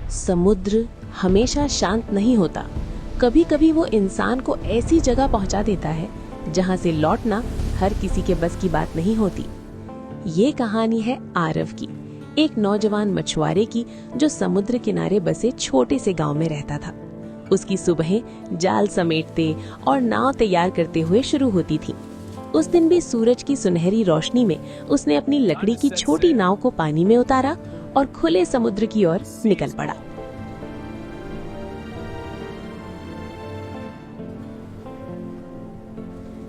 समुद्र हमेशा शांत नहीं होता। कभी कभी वो इंसान को ऐसी जगह पहुंचा देता है जहां से लौटना हर किसी के बस की बात नहीं होती। ये कहानी है आरव की, एक नौजवान मछुआरे की जो समुद्र किनारे बसे छोटे से गांव में रहता था। उसकी सुबहें जाल समेटते और नाव तैयार करते हुए शुरू होती थी। उस दिन भी सूरज की सुनहरी रोशनी में उसने अपनी लकड़ी की छोटी नाव को पानी में उतारा और खुले समुद्र की ओर निकल पड़ा।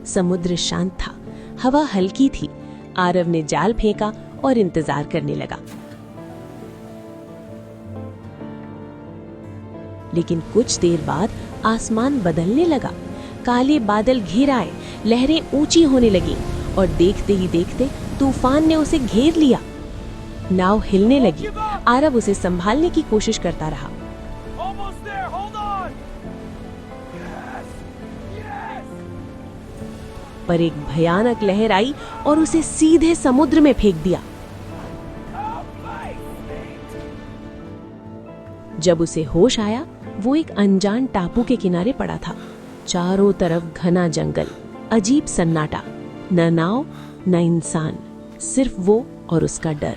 समुद्र शांत था, हवा हल्की थी। आरव ने जाल फेंका और इंतजार करने लगा। लेकिन कुछ देर बाद आसमान बदलने लगा। काले बादल घिर आए, लहरें ऊंची होने लगीं और देखते ही देखते तूफान ने उसे घेर लिया। नाव हिलने लगी। आरव उसे संभालने की कोशिश करता रहा। पर एक भयानक लहर आई और उसे सीधे समुद्र में फेंक दिया। जब उसे होश आया, वो एक अनजान टापू के किनारे पड़ा था। चारों तरफ घना जंगल, अजीब सन्नाटा, न नाव न इंसान, सिर्फ वो और उसका डर।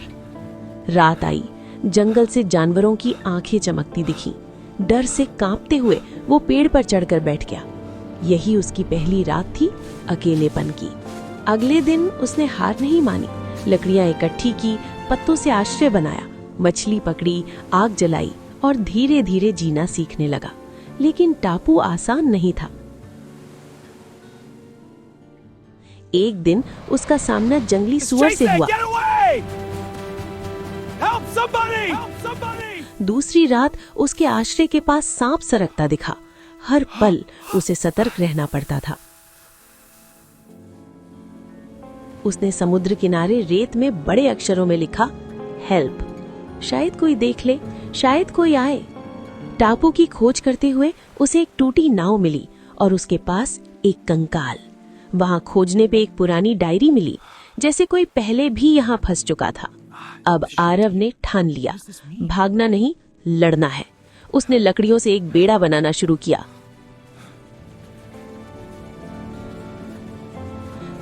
रात आई, जंगल से जानवरों की आंखें चमकती दिखीं। डर से कांपते हुए वो पेड़ पर चढ़कर बैठ गया। यही उसकी पहली रात थी अकेलेपन की। अगले दिन उसने हार नहीं मानी। लकड़ियां इकट्ठी की, पत्तों से आश्रय बनाया, मछली पकड़ी, आग जलाई और धीरे धीरे जीना सीखने लगा। लेकिन टापू आसान नहीं था। एक दिन उसका सामना जंगली सुअर से हुआ। दूसरी रात उसके आश्रय के पास सांप सरकता दिखा। हर पल उसे सतर्क रहना पड़ता था। उसने समुद्र किनारे रेत में बड़े अक्षरों में लिखा, हेल्प। शायद कोई देख ले, शायद कोई आए। टापू की खोज करते हुए उसे एक टूटी नाव मिली और उसके पास एक कंकाल। वहां खोजने पे एक पुरानी डायरी मिली, जैसे कोई पहले भी यहाँ फंस चुका था। अब आरव ने ठान लिया, भागना नहीं, लड़ना है। उसने लकड़ियों से एक बेड़ा बनाना शुरू किया।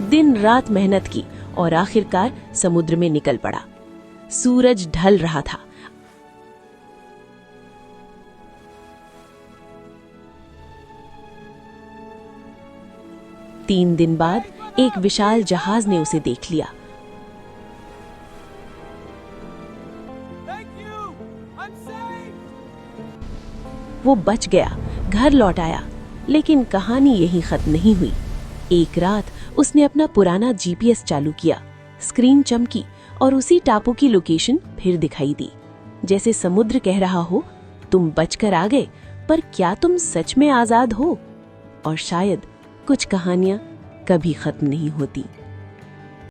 दिन रात मेहनत की और आखिरकार समुद्र में निकल पड़ा। सूरज ढल रहा था। तीन दिन बाद एक विशाल जहाज ने उसे देख लिया। वो बच गया, घर लौट आया। लेकिन कहानी यहीं खत्म नहीं हुई। एक रात उसने अपना पुराना जीपीएस चालू किया। स्क्रीन चमकी और उसी टापू की लोकेशन फिर दिखाई दी। जैसे समुद्र कह रहा हो, तुम बचकर आ गए, पर क्या तुम सच में आजाद हो? और शायद कुछ कहानियां कभी खत्म नहीं होती।